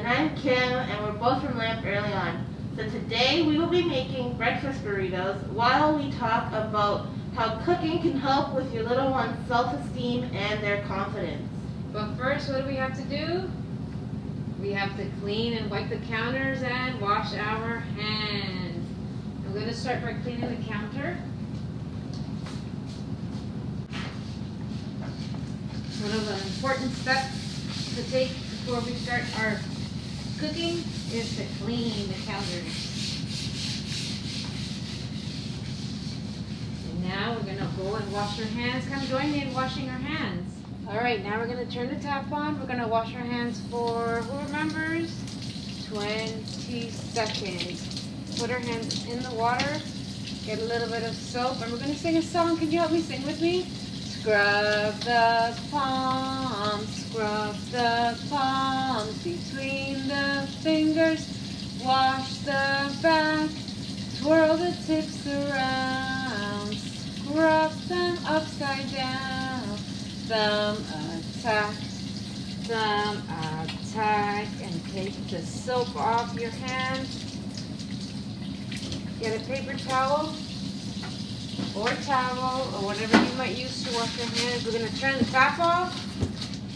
And I'm Kim, and we're both from Lamp Early On. So today we will be making breakfast burritos while we talk about how cooking can help with your little one's self-esteem and their confidence. But first, what do we have to do? We have to clean and wipe the counters and wash our hands. I'm going to start by cleaning the counter. One of the important steps to take before we start our cooking is to clean the counters. And now we're going to go and wash our hands. Come join me in washing our hands. Alright, now we're going to turn the tap on. We're going to wash our hands for, who remembers? 20 seconds. Put our hands in the water, get a little bit of soap, and we're going to sing a song. Can you help me sing with me? Scrub the palms between the fingers, wash the back, twirl the tips around, scrub them upside down, thumb attack, and take the soap off your hands. Get a paper towel or towel or whatever you might use to wash your hands. We're going to turn the tap off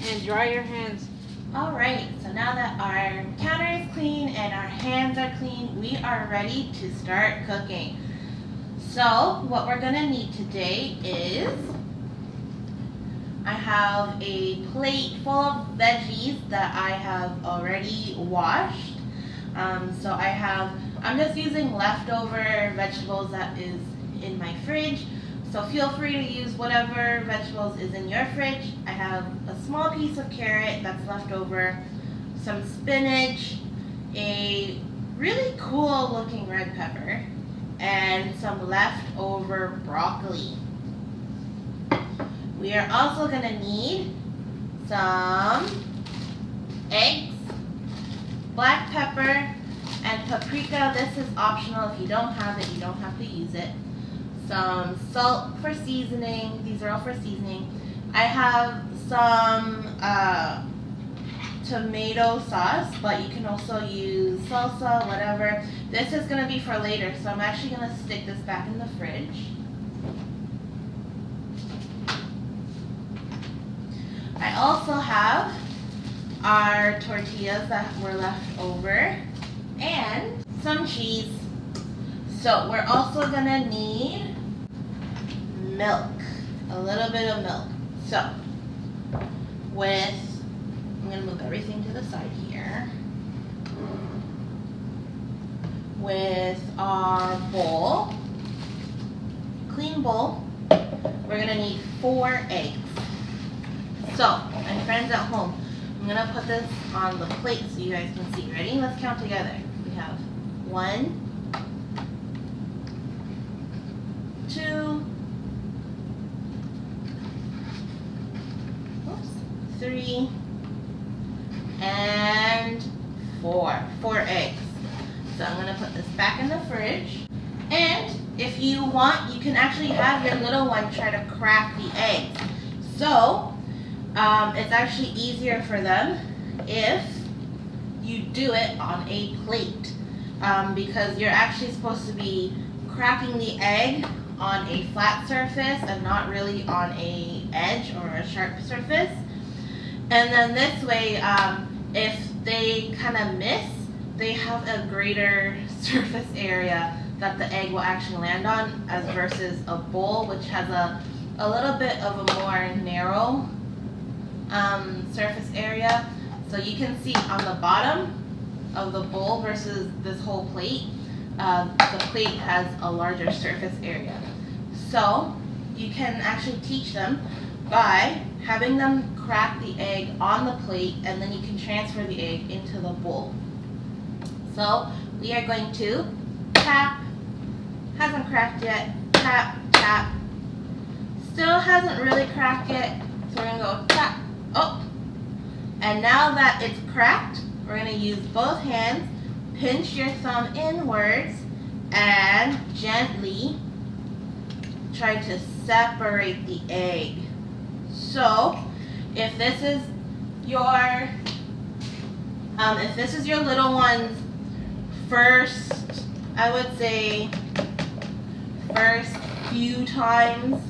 and dry your hands. Alright, so now that our counter is clean and our hands are clean, we are ready to start cooking. So what we're going to need today is, I have a plate full of veggies that I have already washed. I'm just using leftover vegetables that is in my fridge. So feel free to use whatever vegetables is in your fridge. I have a small piece of carrot that's left over, some spinach, a really cool looking red pepper, and some leftover broccoli. We are also going to need some eggs, black pepper, and paprika. This is optional. If you don't have it, you don't have to use it. Some salt for seasoning. These are all for seasoning. I have some tomato sauce, but you can also use salsa, whatever. This is going to be for later, so I'm actually going to stick this back in the fridge. I also have our tortillas that were left over and some cheese. So we're also going to need milk, a little bit of milk. So I'm going to move everything to the side here. With our bowl, clean bowl, we're going to need 4 eggs. So, my friends at home, I'm going to put this on the plate so you guys can see. Ready? Let's count together. We have 1, 2, 3, and 4. 4 eggs. So I'm going to put this back in the fridge. And if you want, you can actually have your little one try to crack the eggs. So, it's actually easier for them if you do it on a plate, because you're actually supposed to be cracking the egg on a flat surface and not really on a edge or a sharp surface. And then this way, if they kind of miss, they have a greater surface area that the egg will actually land on, as versus a bowl, which has a little bit of a more narrow surface area. So you can see on the bottom of the bowl versus this whole plate, the plate has a larger surface area. So you can actually teach them by having them crack the egg on the plate, and then you can transfer the egg into the bowl. So we are going to tap, hasn't cracked yet, tap, tap, still hasn't really cracked yet, so we're going to go tap. Oh, and now that it's cracked, we're going to use both hands, pinch your thumb inwards, and gently try to separate the egg. So, if this is your If this is your little one's first, I would say, first few times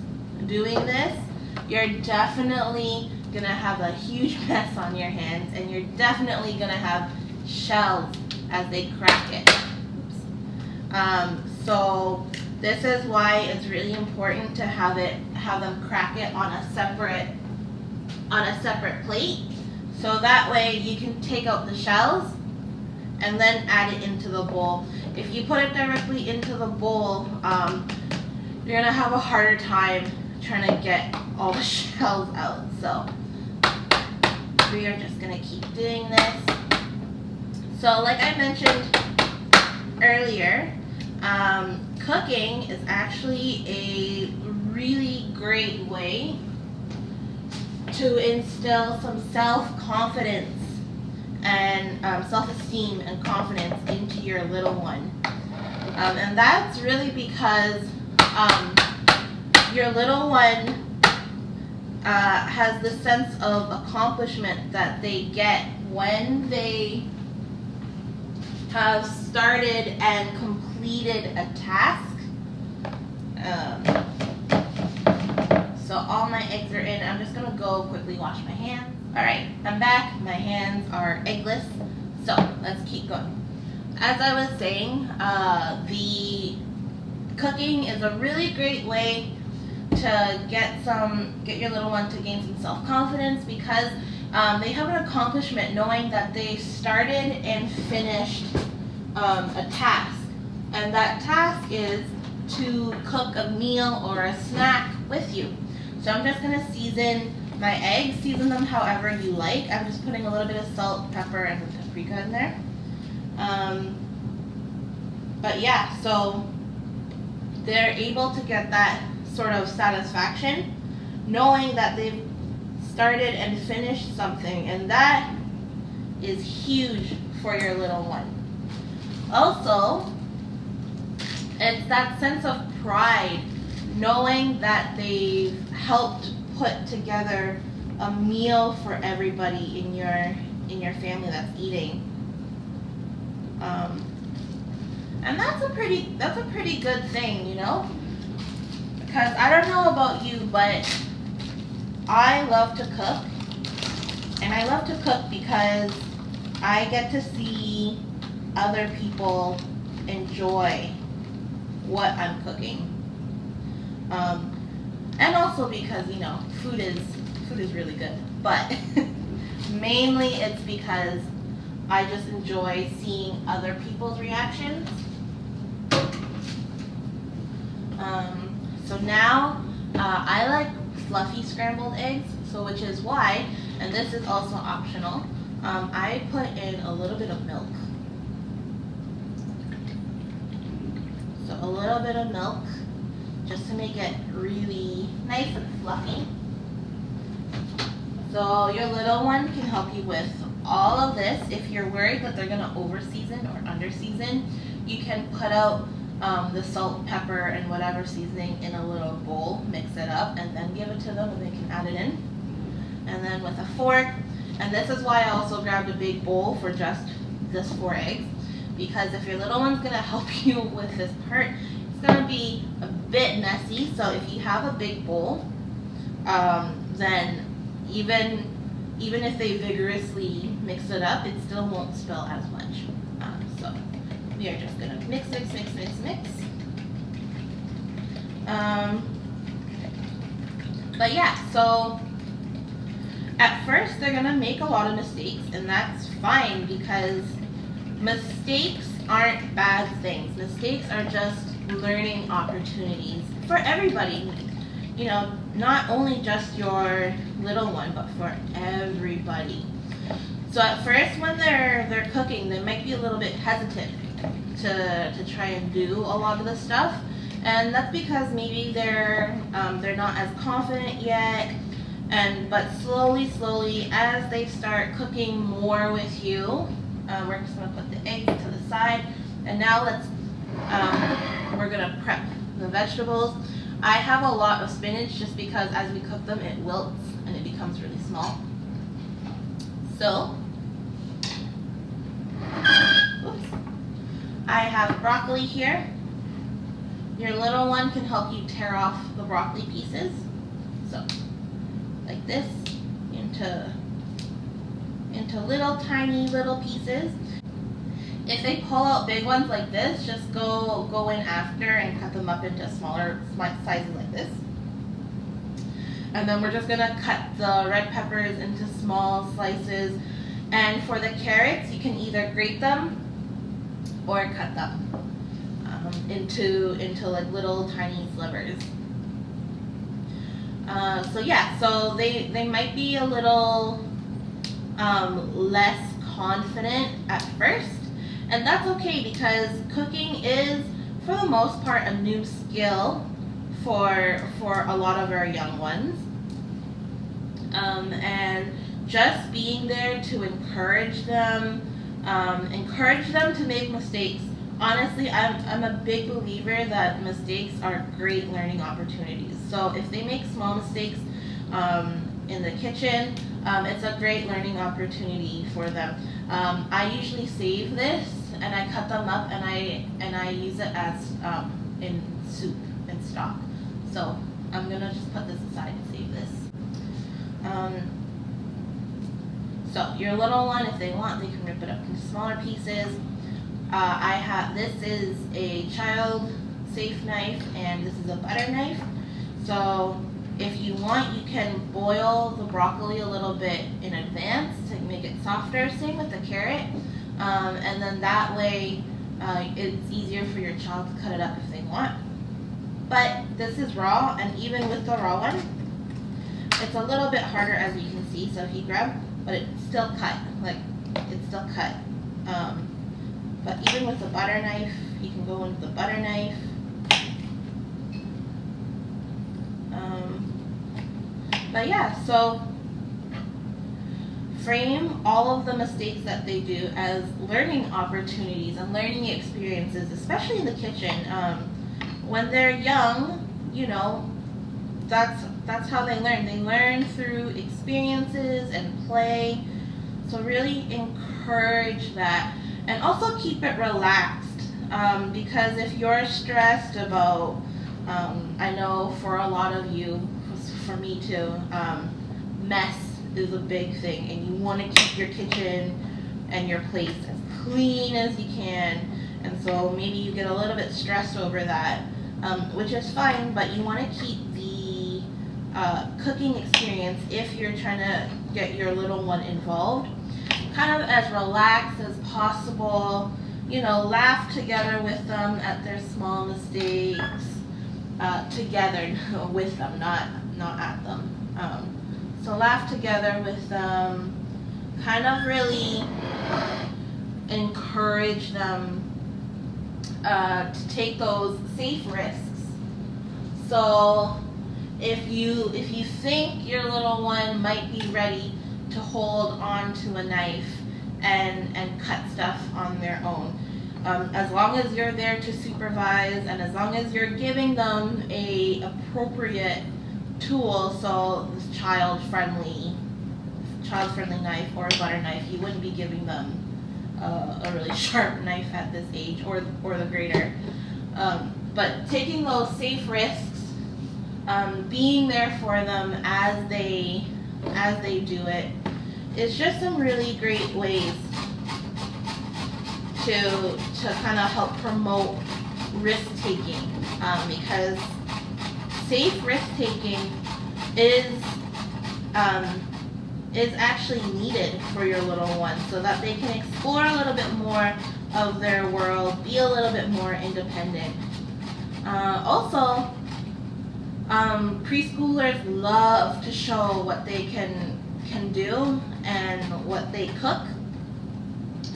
doing this, you're definitely gonna have a huge mess on your hands, and you're definitely gonna have shells as they crack it. So this is why it's really important to have them crack it on a separate plate, so that way you can take out the shells and then add it into the bowl. If you put it directly into the bowl, you're gonna have a harder time trying to get all the shells out. So we are just gonna keep doing this. So like I mentioned earlier, cooking is actually a really great way to instill some self-confidence and self-esteem and confidence into your little one. And that's really because your little one has the sense of accomplishment that they get when they have started and completed a task. So all my eggs are in. I'm just gonna go quickly wash my hands. All right, I'm back. My hands are eggless. So let's keep going. As I was saying, the cooking is a really great way to get your little one to gain some self-confidence, because they have an accomplishment knowing that they started and finished a task, and that task is to cook a meal or a snack with you. So I'm just gonna season my eggs, season them however you like. I'm just putting a little bit of salt, pepper, and paprika in there. But yeah, so they're able to get that sort of satisfaction knowing that they've started and finished something, and that is huge for your little one. Also, it's that sense of pride knowing that they've helped put together a meal for everybody in your family that's eating. And that's a pretty good thing, you know? Because I don't know about you, but I love to cook. And I love to cook because I get to see other people enjoy what I'm cooking. And also because, you know, food is really good. But mainly it's because I just enjoy seeing other people's reactions. So now I like fluffy scrambled eggs, so which is why, and this is also optional, I put in a little bit of milk. So a little bit of milk just to make it really nice and fluffy. So your little one can help you with all of this. If you're worried that they're gonna over season or under season, you can put out the salt, pepper, and whatever seasoning in a little bowl, mix it up, and then give it to them and they can add it in. And then with a fork, and this is why I also grabbed a big bowl for just this 4 eggs, because if your little one's gonna help you with this part, it's gonna be a bit messy. So if you have a big bowl, then even if they vigorously mix it up, it still won't spill as much. So we are just gonna mix. But yeah, so at first they're gonna make a lot of mistakes, and that's fine, because mistakes aren't bad things. Mistakes are just learning opportunities for everybody. You know, not only just your little one, but for everybody. So at first when they're cooking, they might be a little bit hesitant to try and do a lot of the stuff, and that's because maybe they're not as confident yet. But slowly as they start cooking more with you, we're just gonna put the eggs to the side, and now we're gonna prep the vegetables. I have a lot of spinach just because as we cook them it wilts and it becomes really small. So I have broccoli here. Your little one can help you tear off the broccoli pieces. So, like this, into little tiny little pieces. If they pull out big ones like this, just go in after and cut them up into smaller sizes like this. And then we're just gonna cut the red peppers into small slices. And for the carrots, you can either grate them or cut them into like little tiny slivers. So yeah, so they might be a little less confident at first, and that's okay because cooking is, for the most part, a new skill for a lot of our young ones. And just being there to encourage them to make mistakes. Honestly, I'm a big believer that mistakes are great learning opportunities. So if they make small mistakes in the kitchen, it's a great learning opportunity for them. I usually save this and I cut them up and I use it as in soup and stock. So I'm gonna just put this aside and save this. So your little one, if they want, they can rip it up into smaller pieces. This is a child safe knife and this is a butter knife. So if you want, you can boil the broccoli a little bit in advance to make it softer. Same with the carrot. And then that way it's easier for your child to cut it up if they want. But this is raw, and even with the raw one, it's a little bit harder, as you can see. So if you grab, but it's still cut, like it's still cut. But even with the butter knife, you can go into the butter knife. But yeah, so frame all of the mistakes that they do as learning opportunities and learning experiences, especially in the kitchen. When they're young, you know, that's how they learn. They learn through experiences and play. So really encourage that. And also keep it relaxed, because if you're stressed about, I know for a lot of you, for me too, mess is a big thing, and you want to keep your kitchen and your place as clean as you can, and so maybe you get a little bit stressed over that, which is fine, but you want to keep the cooking experience, if you're trying to get your little one involved, kind of as relaxed as possible. You know, laugh together with them at their small mistakes, together with them, not at them. So laugh together with them, kind of really encourage them to take those safe risks. So if you think your little one might be ready to hold on to a knife and cut stuff on their own, as long as you're there to supervise and as long as you're giving them a appropriate tool, so this child-friendly knife or a butter knife, you wouldn't be giving them a really sharp knife at this age, or the grater. But taking those safe risks, being there for them as they do it, is just some really great ways to kind of help promote risk-taking, because safe risk-taking is actually needed for your little one, so that they can explore a little bit more of their world, be a little bit more independent. Also, preschoolers love to show what they can do and what they cook.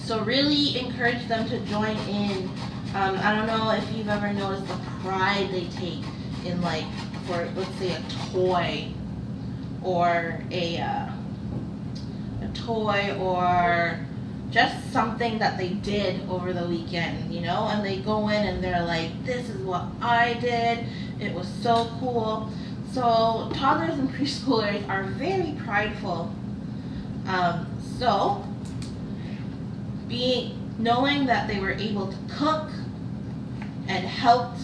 So really encourage them to join in. I don't know if you've ever noticed the pride they take in, like, for, let's say, a toy or or just something that they did over the weekend, you know, and they go in and they're like, this is what I did, it was so cool. So toddlers and preschoolers are very prideful. So knowing that they were able to cook and helped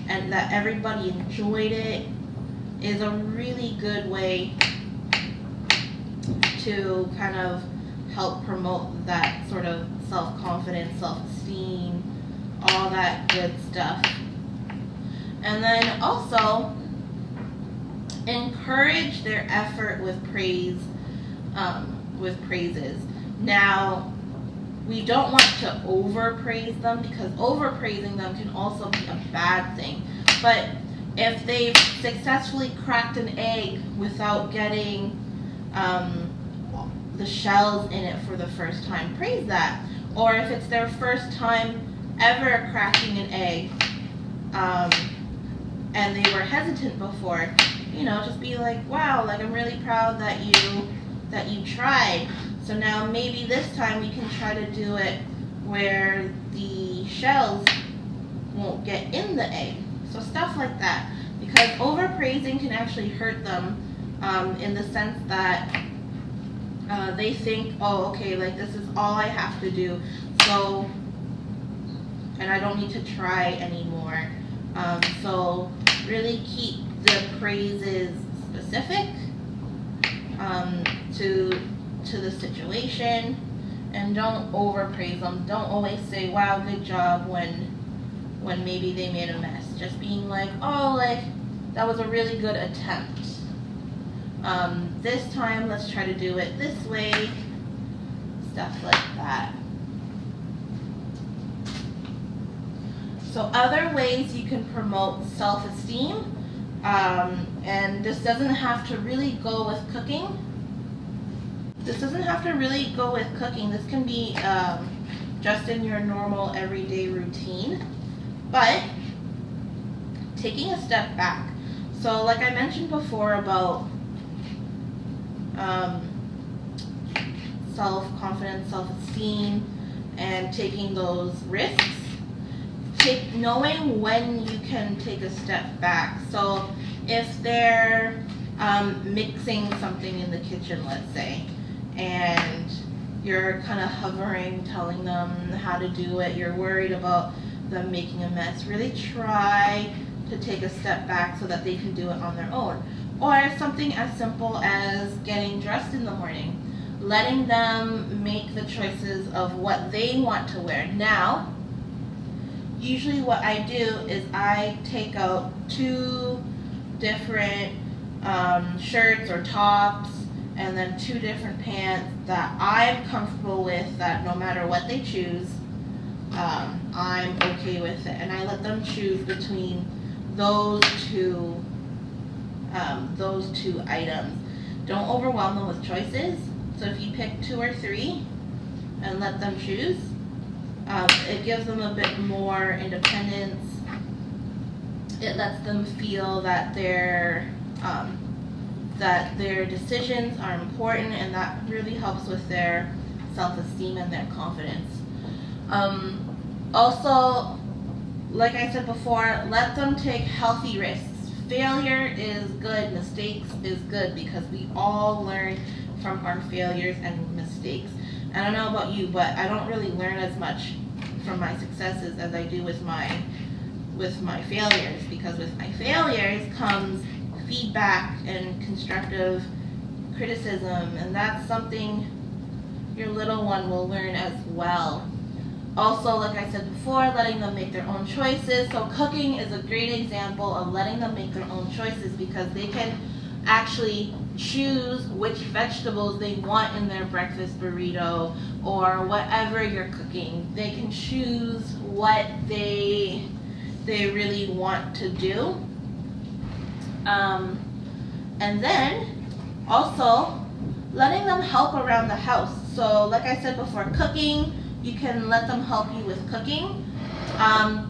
and that everybody enjoyed it is a really good way to kind of help promote that sort of self-confidence, self-esteem, all that good stuff. And then also encourage their effort with praise, with praises. Now, we don't want to overpraise them because overpraising them can also be a bad thing. But if they've successfully cracked an egg without getting the shells in it for the first time, praise that. Or if it's their first time ever cracking an egg, and they were hesitant before, you know, just be like, wow, like I'm really proud that you tried. So now maybe this time we can try to do it where the shells won't get in the egg. So stuff like that. Because overpraising can actually hurt them in the sense that they think, oh, okay, like this is all I have to do. So, and I don't need to try anymore. So really keep the praises specific to the situation, and don't overpraise them. Don't always say, wow, good job, when maybe they made a mess. Just being like, oh, like that was a really good attempt. This time let's try to do it this way, stuff like that. So other ways you can promote self-esteem, and this doesn't have to really go with cooking. This can be just in your normal everyday routine, but taking a step back. So like I mentioned before about self-confidence, self-esteem, and taking those risks. Knowing when you can take a step back. So if they're mixing something in the kitchen, let's say, and you're kind of hovering, telling them how to do it, you're worried about them making a mess, really try to take a step back so that they can do it on their own. Or something as simple as getting dressed in the morning, letting them make the choices of what they want to wear. Now, usually what I do is I take out 2 different shirts or tops, and then 2 different pants that I'm comfortable with, that no matter what they choose, I'm okay with it. And I let them choose between those two items. Don't overwhelm them with choices. So if you pick 2 or 3 and let them choose, it gives them a bit more independence. It lets them feel that their decisions are important, and that really helps with their self-esteem and their confidence. Also, like I said before, let them take healthy risks. Failure is good, mistakes is good, because we all learn from our failures and mistakes. I don't know about you, but I don't really learn as much from my successes as I do with my failures, because with my failures comes feedback and constructive criticism, and that's something your little one will learn as well. Also, like I said before, letting them make their own choices. So cooking is a great example of letting them make their own choices, because they can actually choose which vegetables they want in their breakfast burrito or whatever you're cooking. They can choose what they really want to do. And then also letting them help around the house. So like I said before, cooking, you can let them help you with cooking.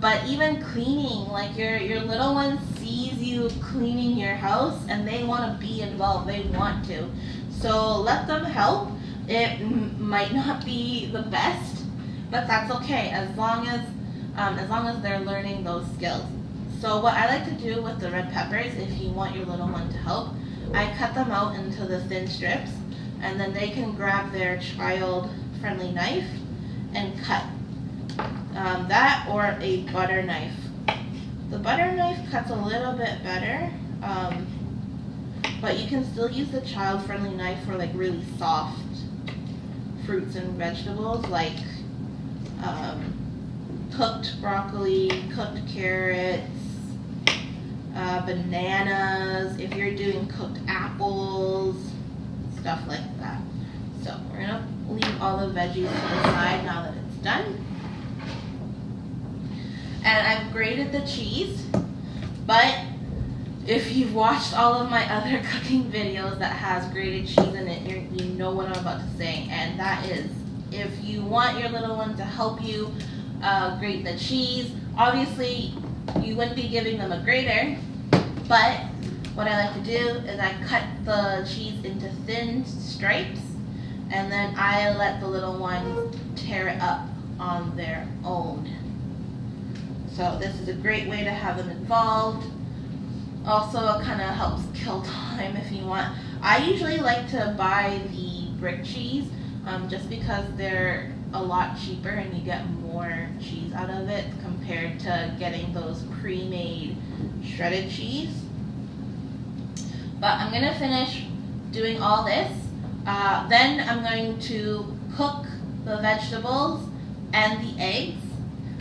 But even cleaning, like your little one sees you cleaning your house and they want to be involved, they want to. So let them help. It might not be the best, but that's okay, as long as they're learning those skills. So what I like to do with the red peppers, if you want your little one to help, I cut them out into the thin strips, and then they can grab their child-friendly knife and cut or a butter knife. The butter knife cuts a little bit better, but you can still use the child-friendly knife for like really soft fruits and vegetables, like cooked broccoli, cooked carrots, bananas, if you're doing cooked apples, stuff like that. So we're gonna leave all the veggies to the side now that it's done. And I've grated the cheese, but if you've watched all of my other cooking videos that has grated cheese in it, you know what I'm about to say, and that is, if you want your little one to help you grate the cheese, obviously you wouldn't be giving them a grater, but what I like to do is I cut the cheese into thin stripes, and then I let the little ones tear it up on their own. So this is a great way to have them involved. Also, it kind of helps kill time if you want. I usually like to buy the brick cheese just because they're a lot cheaper and you get more cheese out of it compared to getting those pre-made shredded cheese. But I'm going to finish doing all this. Then I'm going to cook the vegetables and the eggs.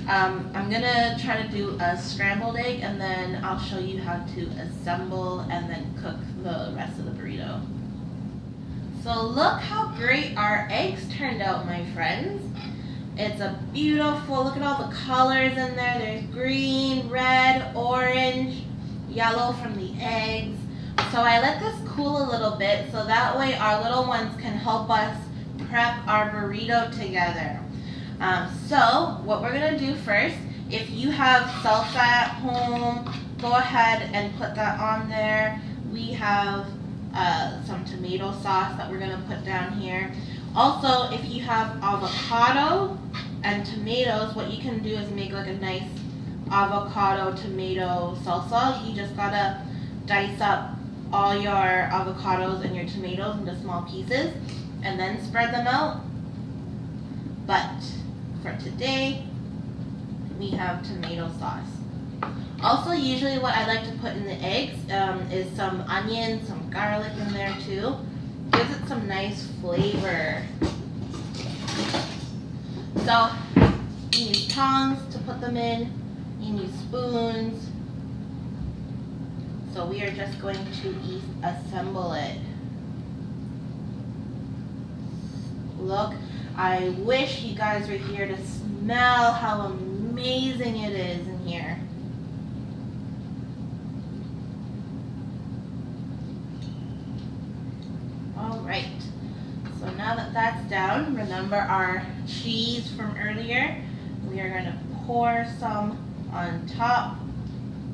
I'm gonna try to do a scrambled egg, and then I'll show you how to assemble and then cook the rest of the burrito. So look how great our eggs turned out, my friends. It's a beautiful, look at all the colors in there. There's green, red, orange, yellow from the eggs. So I let this cool a little bit so that way our little ones can help us prep our burrito together. So what we're going to do first, if you have salsa at home, go ahead and put that on there. We have some tomato sauce that we're going to put down here. Also, if you have avocado and tomatoes, what you can do is make like a nice avocado tomato salsa. You just got to dice up all your avocados and your tomatoes into small pieces and then spread them out. But for today, we have tomato sauce. Also, usually what I like to put in the eggs is some onion, some garlic in there too. Gives it some nice flavor. So, you use tongs to put them in. You use spoons. So we are just going to assemble it. Look. I wish you guys were here to smell how amazing it is in here. Alright, so now that that's down, remember our cheese from earlier. We are going to pour some on top.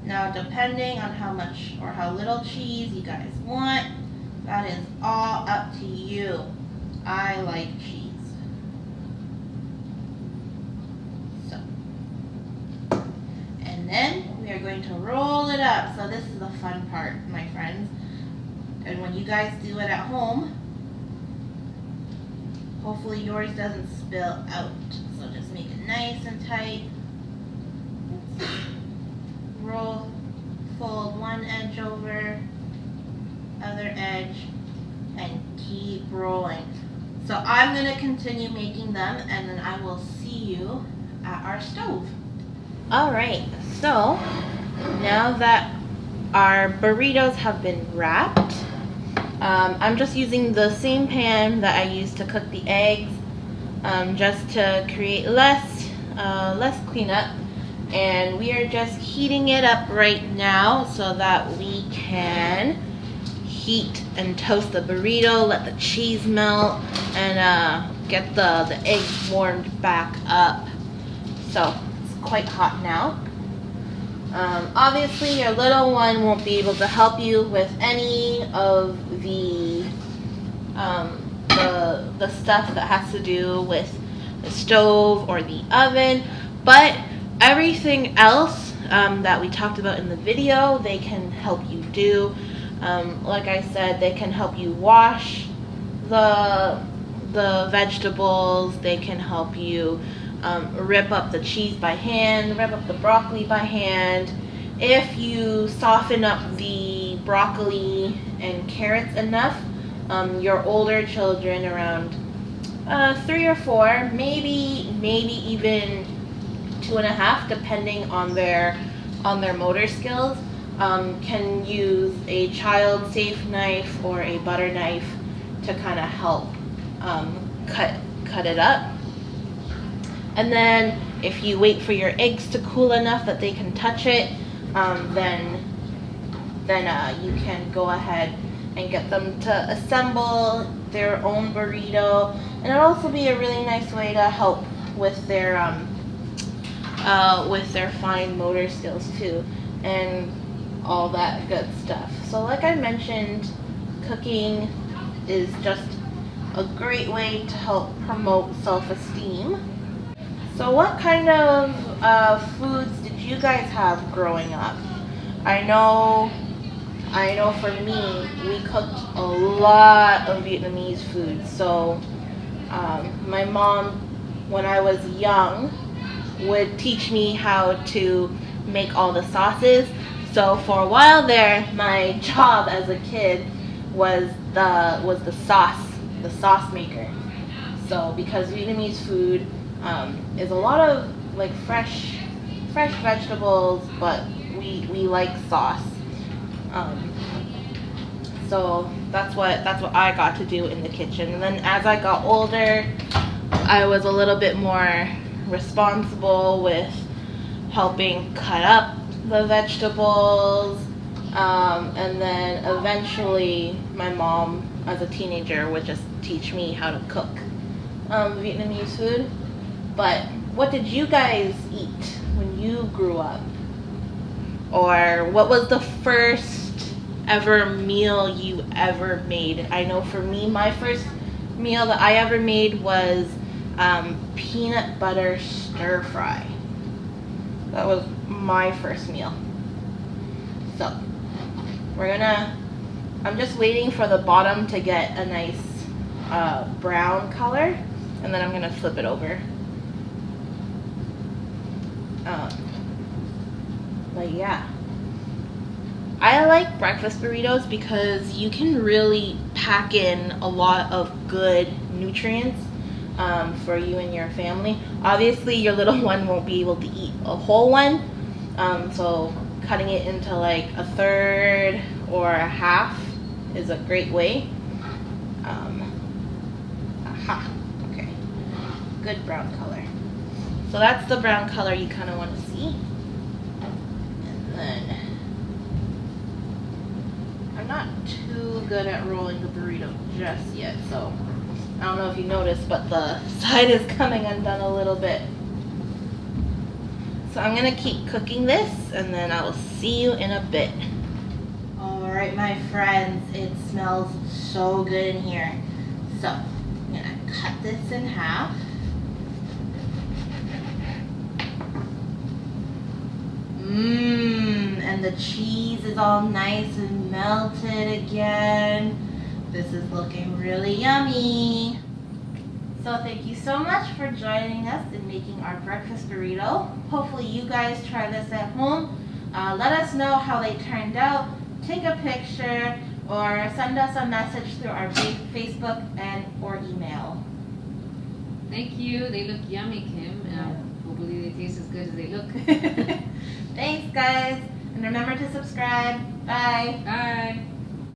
Now depending on how much or how little cheese you guys want, that is all up to you. I like cheese. And then we are going to roll it up. So this is the fun part, my friends. And when you guys do it at home, hopefully yours doesn't spill out. So just make it nice and tight. Roll, fold one edge over, other edge, and keep rolling. So I'm going to continue making them, and then I will see you at our stove. Alright, so now that our burritos have been wrapped, I'm just using the same pan that I used to cook the eggs, just to create less cleanup. And we are just heating it up right now so that we can heat and toast the burrito, let the cheese melt, and get the eggs warmed back up. So quite hot now. Obviously your little one won't be able to help you with any of the stuff that has to do with the stove or the oven, but everything else that we talked about in the video, they can help you do. Like I said, they can help you wash the vegetables, they can help you rip up the cheese by hand, rip up the broccoli by hand. If you soften up the broccoli and carrots enough, your older children around 3 or 4, maybe even 2.5, depending on their motor skills, can use a child safe knife or a butter knife to kind of help cut it up. And then if you wait for your eggs to cool enough that they can touch it, then you can go ahead and get them to assemble their own burrito. And it'll also be a really nice way to help with their fine motor skills too, and all that good stuff. So like I mentioned, cooking is just a great way to help promote self-esteem. So what kind of foods did you guys have growing up? I know for me, we cooked a lot of Vietnamese food. So my mom, when I was young, would teach me how to make all the sauces. So for a while there, my job as a kid was the sauce maker. So because Vietnamese food is a lot of like fresh vegetables, but we like sauce. So that's what I got to do in the kitchen. And then as I got older, I was a little bit more responsible with helping cut up the vegetables, and then eventually my mom as a teenager would just teach me how to cook Vietnamese food. But what did you guys eat when you grew up? Or what was the first ever meal you ever made? I know for me, my first meal that I ever made was peanut butter stir fry. That was my first meal. So I'm just waiting for the bottom to get a nice brown color, and then I'm gonna flip it over. But yeah, I like breakfast burritos because you can really pack in a lot of good nutrients for you and your family. Obviously your little one won't be able to eat a whole one, so cutting it into like a third or a half is a great way. Okay, good brown color. So that's the brown color you kind of want to see. And then I'm not too good at rolling the burrito just yet, so I don't know if you noticed, but the side is coming undone a little bit. So I'm gonna keep cooking this, and then I will see you in a bit. Alright my friends, it smells so good in here. So I'm gonna cut this in half. And the cheese is all nice and melted again. This is looking really yummy. So thank you so much for joining us in making our breakfast burrito. Hopefully you guys try this at home. Let us know how they turned out. Take a picture or send us a message through our Facebook and or email. Thank you. They look yummy, Kim. Hopefully they taste as good as they look. Thanks guys, and remember to subscribe. Bye. Bye.